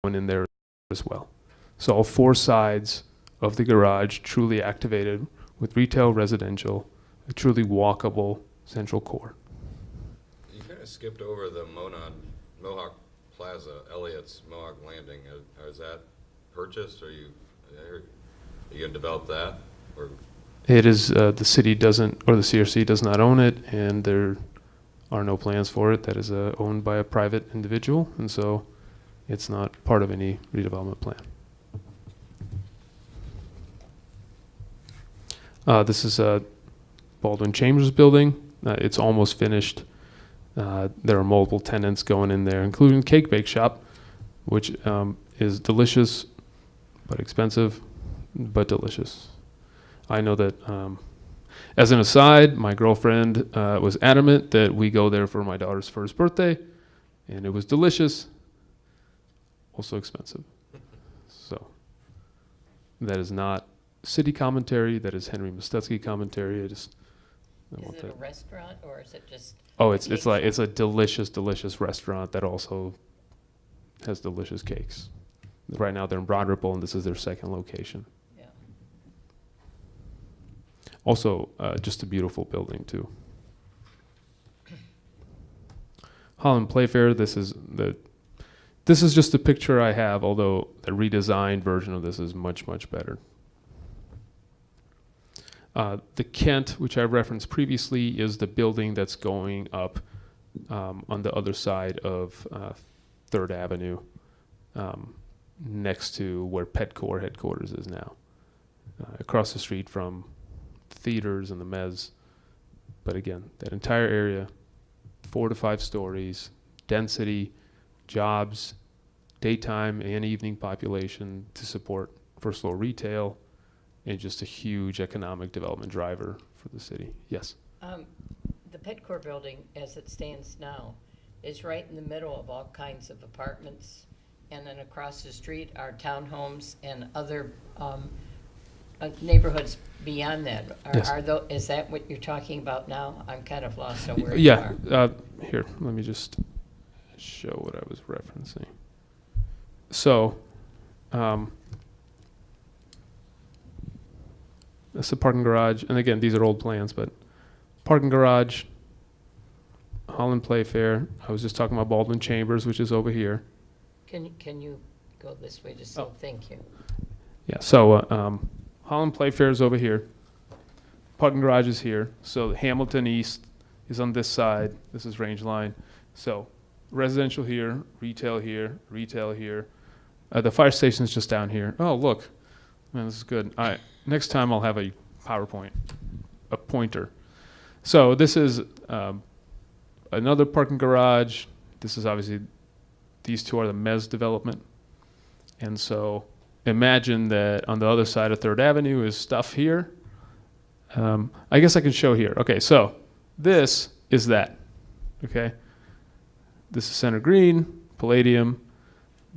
in there as well. So all four sides of the garage truly activated with retail, residential, a truly walkable central core. You kind of skipped over the Mohawk Plaza, Elliott's Mohawk Landing. Is that purchased? Are you going to develop that? Or It is, the city doesn't, or the CRC does not own it, and there are no plans for it. That is owned by a private individual, and so it's not part of any redevelopment plan. This is Baldwin Chambers building. It's almost finished. There are multiple tenants going in there, including Cake Bake Shop, which is delicious, but expensive, but delicious. I know that, as an aside, my girlfriend was adamant that we go there for my daughter's first birthday, and it was delicious, also expensive. So that is not city commentary. That is Henry Mostetsky commentary. I Is it a restaurant or is it just? Oh, it's a delicious restaurant that also has delicious cakes. Right now they're in Broad Ripple, and this is their second location. Yeah. Also, just a beautiful building too. Holland Playfair. This is just a picture I have, although the redesigned version of this is much better. The Kent, which I referenced previously, is the building that's going up on the other side of 3rd Avenue, next to where Petcore headquarters is now, across the street from the theaters and the Mez. But again, that entire area, 4 to 5 stories, density, jobs, daytime and evening population to support first floor retail, and just a huge economic development driver for the city. Yes? The Petcore building, as it stands now, is right in the middle of all kinds of apartments, and then across the street are townhomes and other neighborhoods beyond that. Yes. Is that what you're talking about now? I'm kind of lost on where Yeah. you are. Here, let me just show what I was referencing. So, that's the parking garage. And again, these are old plans, but parking garage, Holland Playfair. I was just talking about Baldwin Chambers, which is over here. Can you go this way just so, thank you. Yeah, so Holland Playfair is over here. Parking garage is here. So Hamilton East is on this side. This is Range Line. So residential here, retail here, retail here. The fire station is just down here. Oh, look. Man, this is good. Next time I'll have a PowerPoint, a pointer. So this is another parking garage. This is obviously, these two are the Mez development. And so imagine that on the other side of 3rd Avenue is stuff here. I guess I can show here. Okay, so this is that. Okay. This is Center Green, Palladium,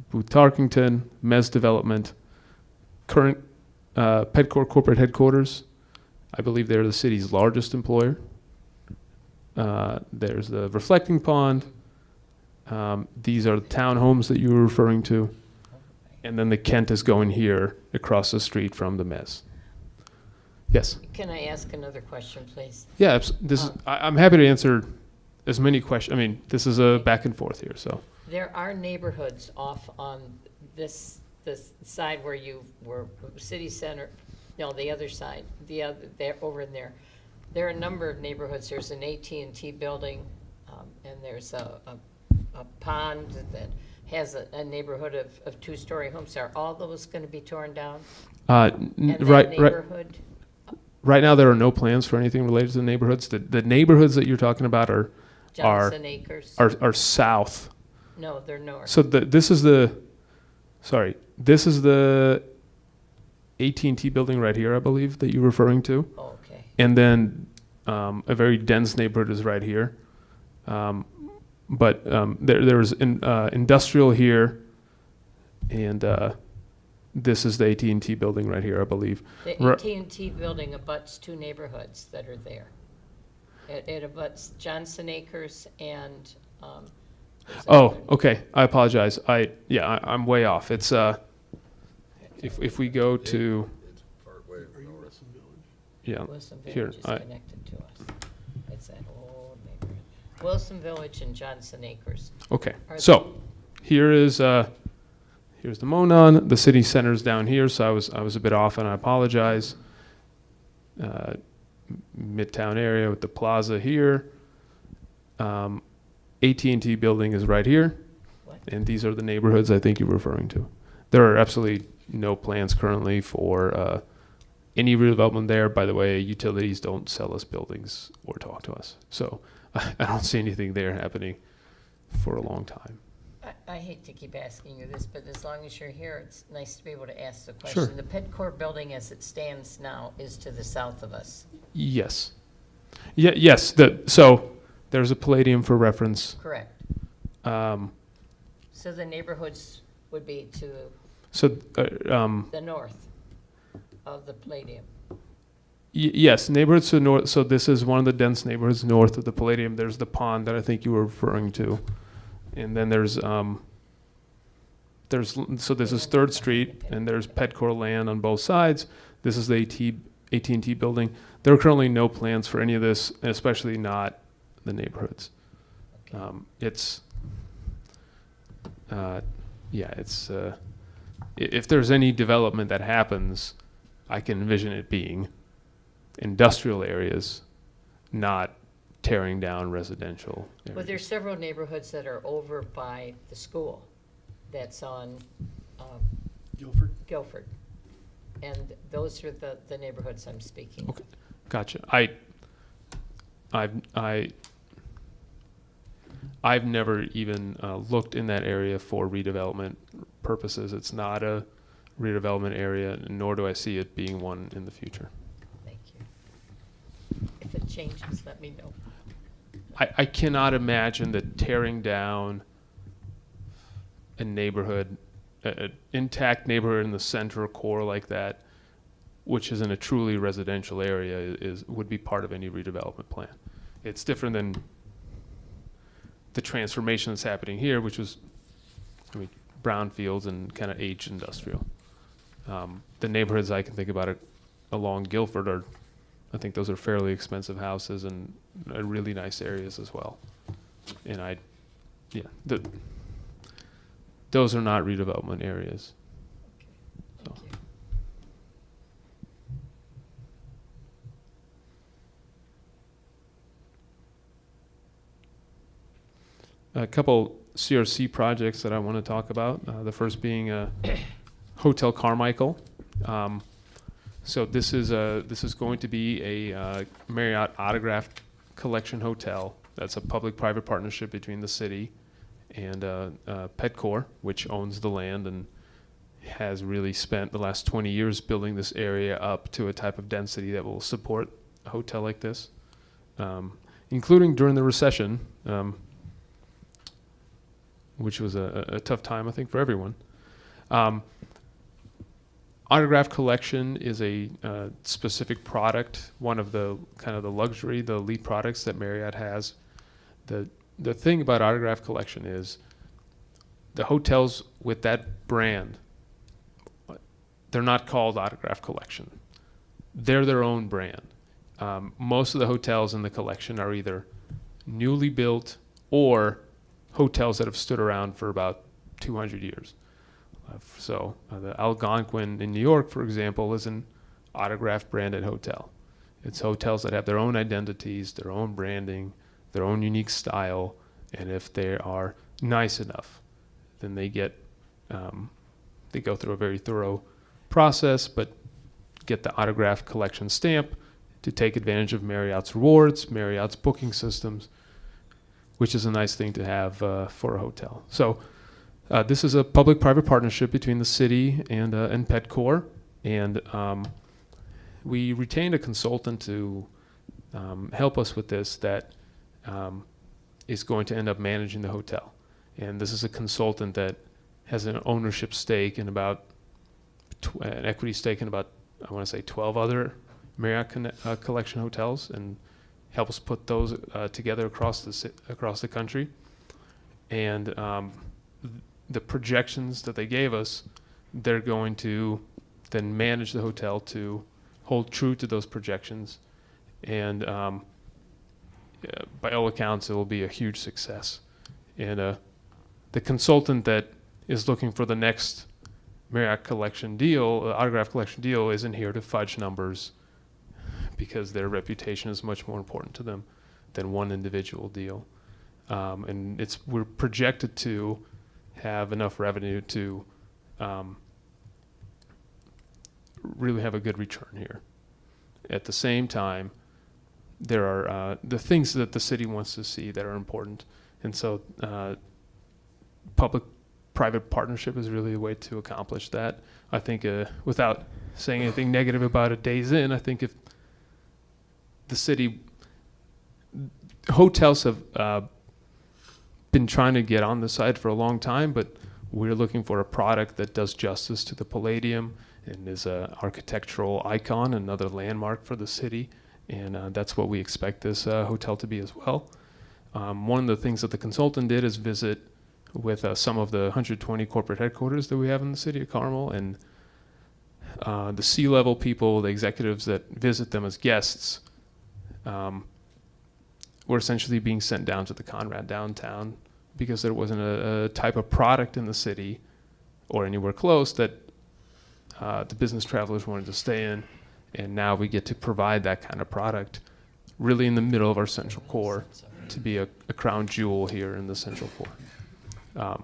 Booth Tarkington, Mez development. Current Petcore corporate headquarters. I believe they're the city's largest employer. There's the reflecting pond. These are the townhomes that you were referring to. And then the Kent is going here across the street from the Mez. Yes? Can I ask another question, please? Yeah, I'm happy to answer as many questions. I mean, this is a back and forth here, so. There are neighborhoods off on this side where you were, city center, no, the other side, there, over in there. There are a number of neighborhoods. There's an AT&T building, and there's a pond that has a neighborhood of 2-story homes. Are all those going to be torn down? Right now, there are no plans for anything related to the neighborhoods. The neighborhoods that you're talking about are Johnson Acres? Are south. No, they're north. So this is the AT&T building right here, I believe, that you're referring to. Oh, okay. And then a very dense neighborhood is right here. But there's industrial here, and this is the AT&T building right here, I believe. The AT&T building abuts 2 neighborhoods that are there. It abuts Johnson Acres and Oh, okay. I apologize. I'm way off. It's if we go to It's part way north. yeah Wilson here Village is connected to us. It's that whole neighborhood. Wilson Village and Johnson Acres. okay. Are So here is here's the Monon. The city center's down here, so I was a bit off, and I apologize. Midtown area with the plaza here. AT&T building is right here, What? and these are the neighborhoods I think you're referring to. There are absolutely no plans currently for any redevelopment there. By the way, utilities don't sell us buildings or talk to us, so I don't see anything there happening for a long time. I hate to keep asking you this, but as long as you're here, it's nice to be able to ask the Sure. question. The Petcore building as it stands now is to the south of us, Yes. Yeah. Yes. So there's a Palladium for reference. correct? Um, So the neighborhoods would be to so the north of the Palladium. yes, neighborhoods to the north. So this is one of the dense neighborhoods north of the Palladium. There's the pond that I think you were referring to, and then there's so this is 3rd Street, and there's Petcore land on both sides. This is the AT&T building. There are currently no plans for any of this, especially not the neighborhoods. Okay. It's if there's any development that happens, I can envision it being industrial areas, not tearing down residential areas. Well, there's several neighborhoods that are over by the school that's on Guilford. And those are the neighborhoods I'm speaking of. Okay. Gotcha. I've never even looked in that area for redevelopment purposes. It's not a redevelopment area, nor do I see it being one in the future. Thank you. If it changes, let me know. I cannot imagine that tearing down a neighborhood, an intact neighborhood in the center core like that, which is in a truly residential area, would be part of any redevelopment plan. It's different than the transformation that's happening here, which was, brownfields and kind of aged industrial. The neighborhoods I can think about along Guilford I think those are fairly expensive houses and really nice areas as well. And those are not redevelopment areas. Okay, thank you. A couple CRC projects that I want to talk about. The first being Hotel Carmichael. So this is going to be a Marriott Autograph Collection hotel. That's a public-private partnership between the city and Petcore, which owns the land and has really spent the last 20 years building this area up to a type of density that will support a hotel like this, including during the recession, which was a tough time, I think, for everyone. Autograph collection is a specific product, one of the kind of the luxury, the elite products that Marriott has. The thing about autograph collection is the hotels with that brand, they're not called autograph collection. They're their own brand. Most of the hotels in the collection are either newly built or hotels that have stood around for about 200 years. The Algonquin in New York, for example, is an autograph branded hotel. It's hotels that have their own identities, their own branding, their own unique style, and if they are nice enough, then they go through a very thorough process, but get the autograph collection stamp to take advantage of Marriott's rewards, Marriott's booking systems, which is a nice thing to have for a hotel. So this is a public-private partnership between the city and Petcore, and we retained a consultant to help us with this that is going to end up managing the hotel. And this is a consultant that has an ownership stake in about, an equity stake in about, I want to say 12 other Marriott Collection hotels, and help us put those together across the country. and the projections that they gave us, they're going to then manage the hotel to hold true to those projections, and by all accounts, it will be a huge success. And the consultant that is looking for the next Marriott collection deal, autograph collection deal, isn't here to fudge numbers, because their reputation is much more important to them than one individual deal. And we're projected to have enough revenue to really have a good return here. At the same time, there are the things that the city wants to see that are important. And so public-private partnership is really a way to accomplish that. I think without saying anything negative about it days in, I think if the city, hotels have been trying to get on the site for a long time, but we're looking for a product that does justice to the Palladium and is an architectural icon, another landmark for the city. And that's what we expect this hotel to be as well. One of the things that the consultant did is visit with some of the 120 corporate headquarters that we have in the city of Carmel, and the C-level people, the executives that visit them as guests, were essentially being sent down to the Conrad downtown because there wasn't a type of product in the city or anywhere close that the business travelers wanted to stay in. And now we get to provide that kind of product really in the middle of our central core to be a crown jewel here in the central core.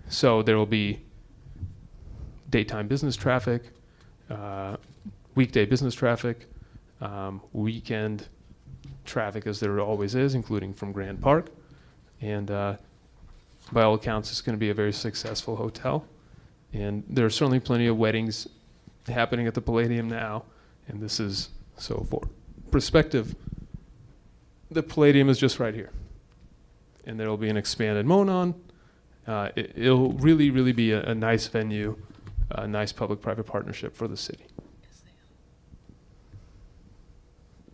So there will be daytime business traffic, weekday business traffic, weekend traffic, as there always is, including from Grand Park. And by all accounts, it's going to be a very successful hotel. And there are certainly plenty of weddings happening at the Palladium now. And this is, so for perspective, the Palladium is just right here. And there will be an expanded Monon. It'll really, really be a nice venue, a nice public-private partnership for the city.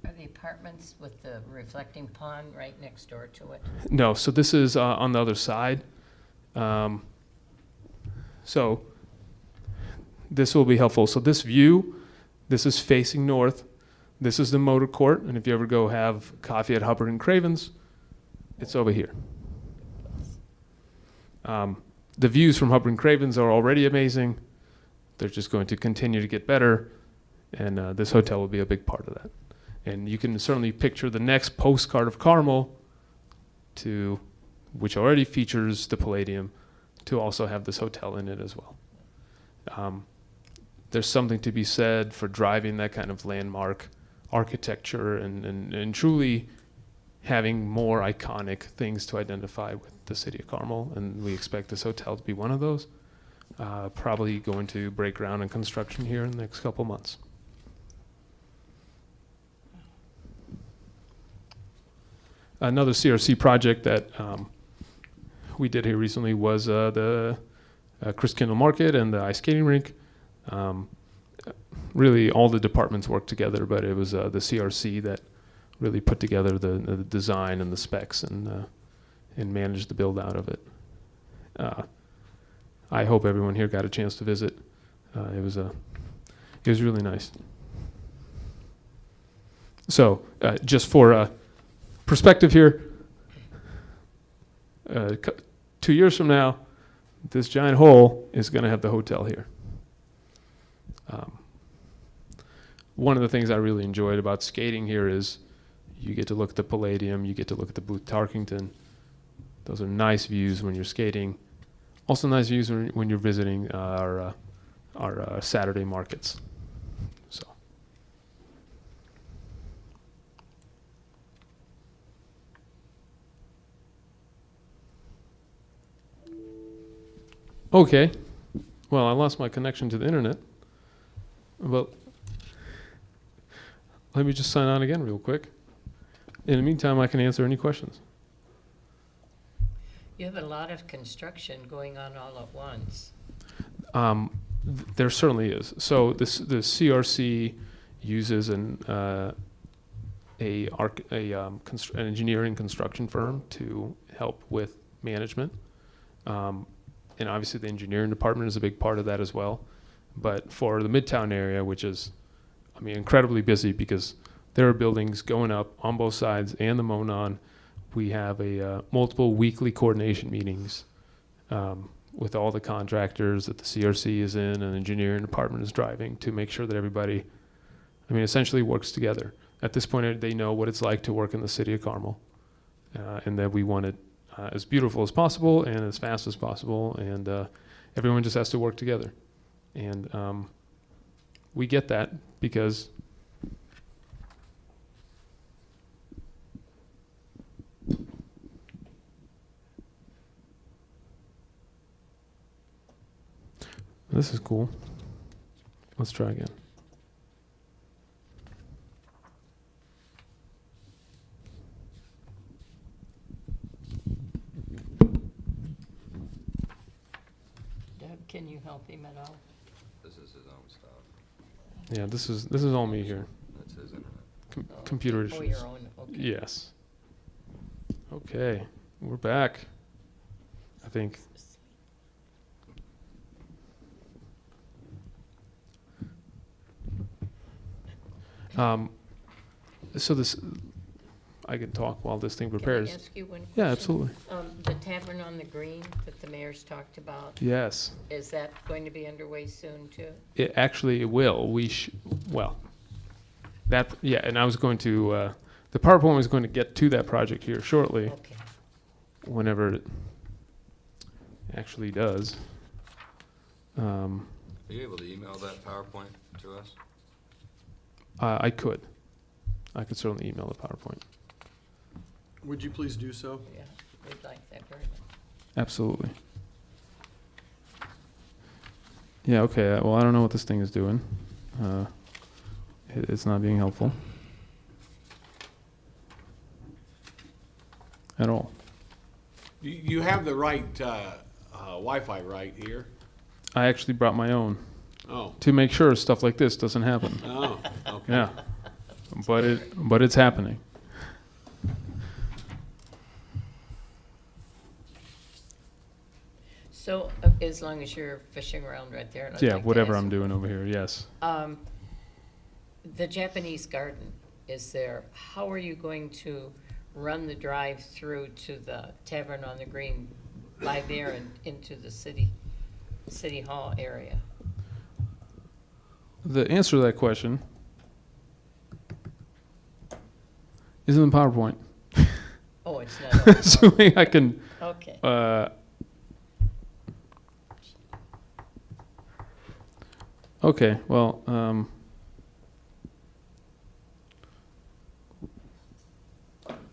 Are the apartments with the reflecting pond right next door to it? No, so this is on the other side. So this will be helpful. So this view, this is facing north. This is the motor court. And if you ever go have coffee at Hubbard and Craven's, it's over here. The views from Hubbard and Craven's are already amazing. They're just going to continue to get better. And this hotel will be a big part of that. And you can certainly picture the next postcard of Carmel, which already features the Palladium, to also have this hotel in it as well. There's something to be said for driving that kind of landmark architecture and truly having more iconic things to identify with the city of Carmel. And we expect this hotel to be one of those. Probably going to break ground and construction here in the next couple months. Another CRC project that we did here recently was the Chris Kindle Market and the ice skating rink. Really, all the departments worked together, but it was the CRC that really put together the design and the specs and managed the build out of it. I hope everyone here got a chance to visit. It was really nice. So, just for perspective here, 2 years from now, this giant hole is going to have the hotel here. One of the things I really enjoyed about skating here is you get to look at the Palladium, you get to look at the Booth Tarkington. Those are nice views when you're skating. Also nice views when you're visiting our Saturday markets. So. Okay, well, I lost my connection to the internet. Well, let me just sign on again real quick. In the meantime, I can answer any questions. You have a lot of construction going on all at once. There certainly is. So the CRC uses an engineering construction firm to help with management. And obviously the engineering department is a big part of that as well. But for the Midtown area, which is, I mean, incredibly busy because there are buildings going up on both sides and the Monon, we have a multiple weekly coordination meetings with all the contractors that the CRC is in and the engineering department is driving to make sure that everybody, I mean, essentially works together. At this point, they know what it's like to work in the city of Carmel, and that we want it as beautiful as possible and as fast as possible, and everyone just has to work together. And we get that because this is cool. Let's try again. Doug, can you help him at all? This is his own stuff. Yeah, this is all me here. That's his internet. Computer Oh, issues. your own, okay. Yes. Okay, we're back. I think. So this, I can talk while this thing prepares. Can I ask you one question? Yeah, absolutely. The Tavern on the Green that the mayor's talked about, Yes, is that going to be underway soon too? it will. Well, that, yeah, and I was going to, the PowerPoint was going to get to that project here shortly, Okay. whenever it actually does. Are you able to email that PowerPoint to us? I could certainly email the PowerPoint. Would you please do so? Yeah, we'd like that very much. Absolutely. Yeah, okay, well, I don't know what this thing is doing. It's not being helpful. At all. You have the right Wi-Fi right here? I actually brought my own Oh, to make sure stuff like this doesn't happen. oh, okay. Yeah. But it's happening. So, as long as you're fishing around right there. and I'd Yeah, like to whatever ask- I'm doing over here, yes. The Japanese garden is there. How are you going to run the drive-through to the Tavern on the Green by there and into the city hall area? The answer to that question is in the PowerPoint. Oh, it's not. open. Assuming I can, Okay. okay, well,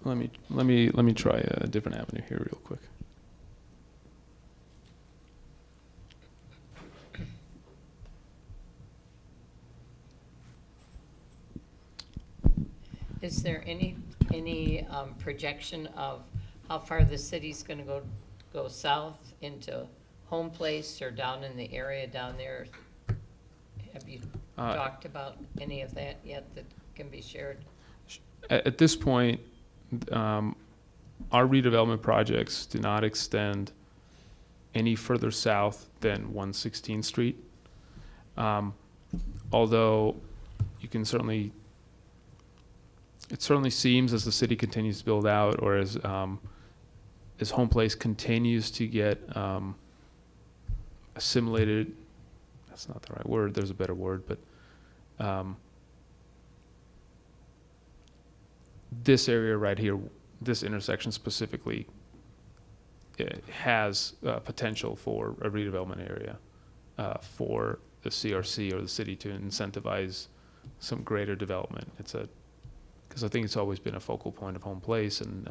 let me try a different avenue here real quick. Is there any projection of how far the city's gonna go south into Home Place or down in the area down there? Have you talked about any of that yet that can be shared? At this point, our redevelopment projects do not extend any further south than 116th Street. Although you can certainly, it certainly seems as the city continues to build out, or as Home Place continues to get assimilated, that's not the right word, there's a better word, but this area right here, this intersection specifically, it has potential for a redevelopment area for the CRC or the city to incentivize some greater development. Because I think it's always been a focal point of Home Place, and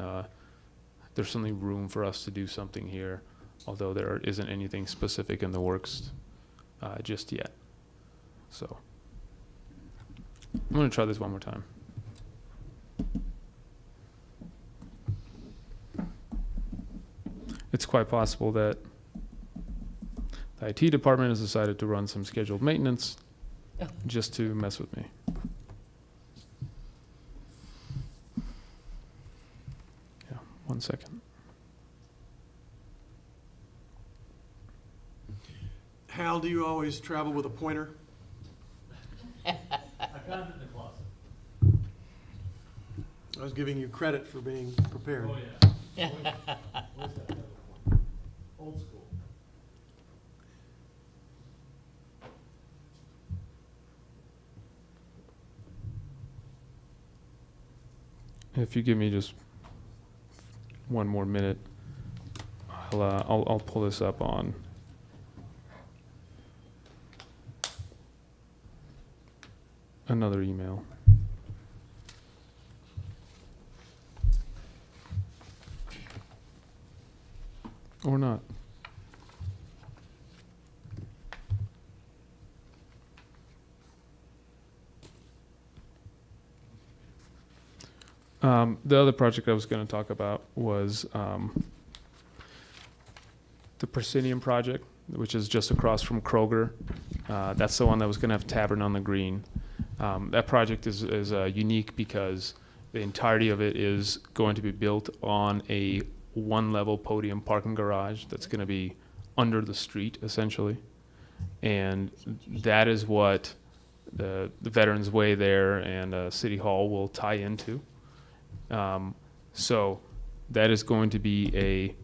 there's certainly room for us to do something here, although there isn't anything specific in the works just yet. So I'm going to try this one more time. It's quite possible that the IT department has decided to run some scheduled maintenance Oh. just to mess with me. Yeah, 1 second. Hal, do you always travel with a pointer? I found it in the closet. I was giving you credit for being prepared. Oh, yeah. Always have to have a pointer. Old school. If you give me just one more minute, I'll pull this up on. Another email. Or not. The other project I was going to talk about was the Proscenium project, which is just across from Kroger. That's the one that was going to have Tavern on the Green. That project is unique because the entirety of it is going to be built on a one-level podium parking garage that's going to be under the street, essentially. And that is what the Veterans Way there and City Hall will tie into. So that is going to be a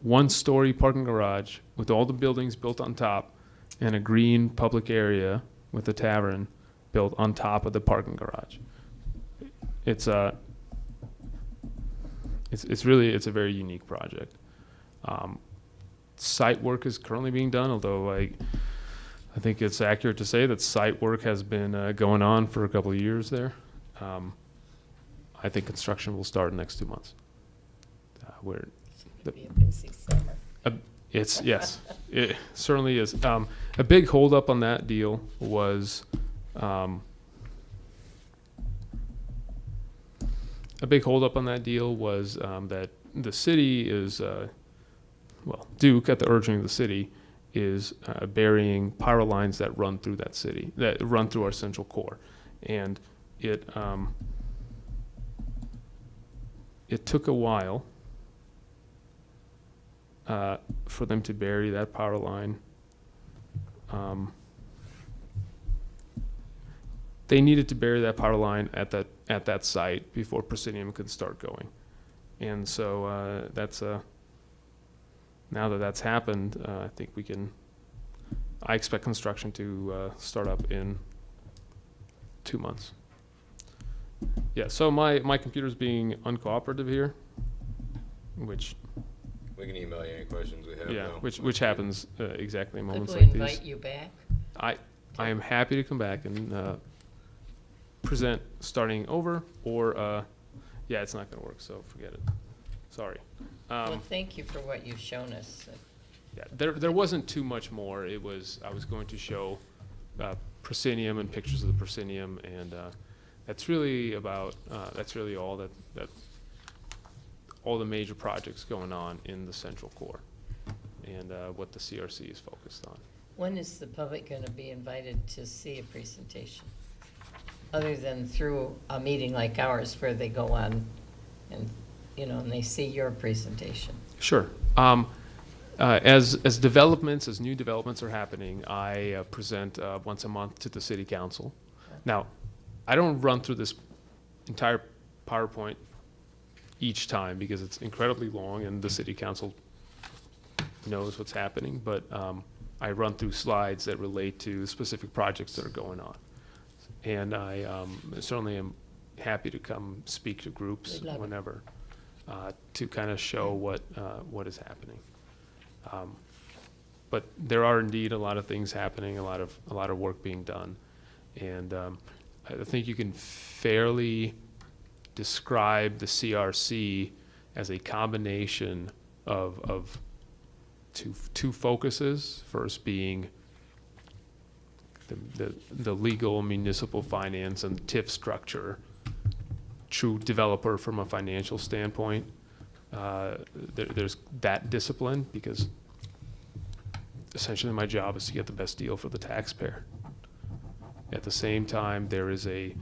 one-story parking garage with all the buildings built on top and a green public area with a tavern built on top of the parking garage. It's a very unique project. Site work is currently being done, although I think it's accurate to say that site work has been going on for a couple of years there. I think construction will start in the next 2 months. It'll be a busy summer. Yes, it certainly is. A big holdup on that deal was that the city is, Duke, at the urging of the city, is burying power lines that run through that city, that run through our central core. And it took a while for them to bury that power line. They needed to bury that power line at that site before Proscenium could start going. And so now that that's happened, I expect construction to start up in 2 months. Yeah, so my computer's being uncooperative here, which, We can email you any questions we have. yeah, though. which happens exactly in Could moments we like invite these. you back? I am happy to come back and present starting over, or yeah, it's not going to work, so forget it. Sorry. Well, thank you for what you've shown us. Yeah, there wasn't too much more. I was going to show proscenium and pictures of the proscenium, and that's really all that all the major projects going on in the central core, and what the CRC is focused on. When is the public going to be invited to see a presentation? Other than through a meeting like ours where they go on and, and they see your presentation. Sure. As new developments are happening, I present once a month to the city council. Now, I don't run through this entire PowerPoint each time because it's incredibly long and the city council knows what's happening, but I run through slides that relate to specific projects that are going on. And I certainly am happy to come speak to groups whenever to kind of show what is happening. But there are indeed a lot of things happening, a lot of work being done, and I think you can fairly describe the CRC as a combination of two focuses. First being the legal municipal finance and TIF structure, true developer from a financial standpoint. There's that discipline because essentially my job is to get the best deal for the taxpayer. At the same time, there is the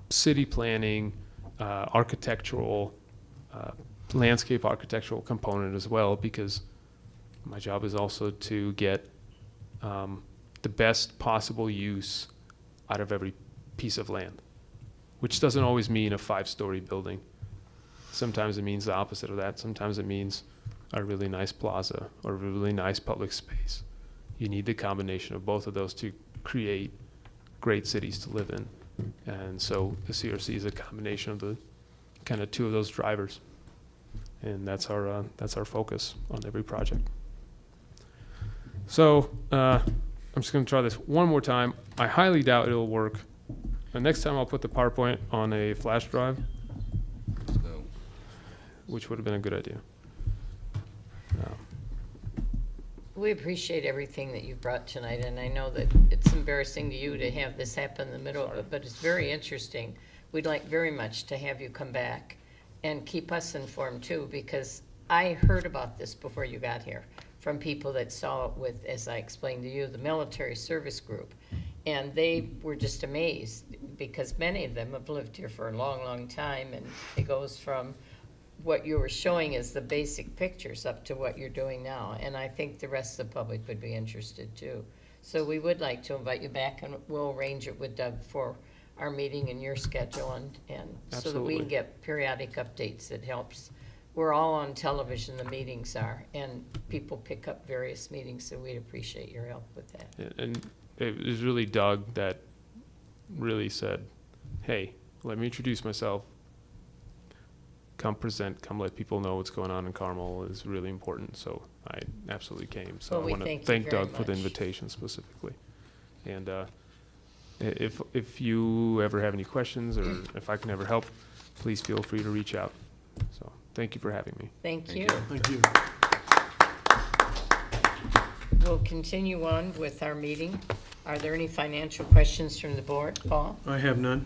city planning, architectural landscape architectural component as well, because my job is also to get the best possible use out of every piece of land, which doesn't always mean a 5-story building. Sometimes it means the opposite of that. Sometimes it means a really nice plaza or a really nice public space. You need the combination of both of those to create great cities to live in. And so the CRC is a combination of the kind of two of those drivers. And that's our focus on every project. So I'm just going to try this one more time. I highly doubt it'll work. The next time I'll put the PowerPoint on a flash drive, So, which would have been a good idea. We appreciate everything that you brought tonight, and I know that it's embarrassing to you to have this happen in the middle of it, but it's very interesting. We'd like very much to have you come back and keep us informed too, because I heard about this before you got here from people that saw it with, as I explained to you, the military service group. And they were just amazed, because many of them have lived here for a long, long time, and it goes from what you were showing as the basic pictures up to what you're doing now. And I think the rest of the public would be interested too. So we would like to invite you back, and we'll arrange it with Doug for our meeting and your schedule, and so that we can Absolutely. get periodic updates. It helps. We're all on television, the meetings are, and people pick up various meetings, so we'd appreciate your help with that. And it was really Doug that really said, hey, let me introduce myself. Come present, come let people know what's going on in Carmel is really important. So I absolutely came. So Well, I we want to thank you thank very Doug for the much. invitation specifically. And if you ever have any questions, or if I can ever help, please feel free to reach out. So thank you for having me. Thank you. Thank you. We'll continue on with our meeting. Are there any financial questions from the board? Paul? I have none.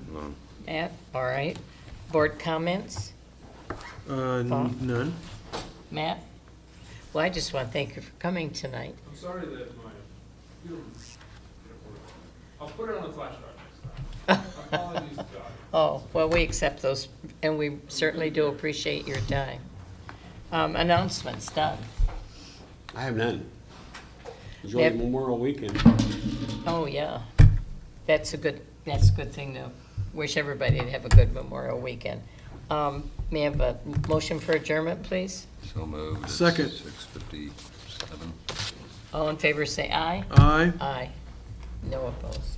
Matt? All right. Board comments? Paul? None. Matt? Well, I just want to thank you for coming tonight. I'm sorry that I'll put it on the flash drive next time. Apologies, Doug. Oh, well, we accept those, and we certainly do appreciate your time. Announcements, Doug? I have none. Enjoy Yep. Memorial Weekend. Oh, yeah. That's a good thing to wish everybody to have a good Memorial Weekend. May I have a motion for adjournment, please? so moved. It's Second. 6:57. All in favor, say aye. Aye. Aye. No opposed.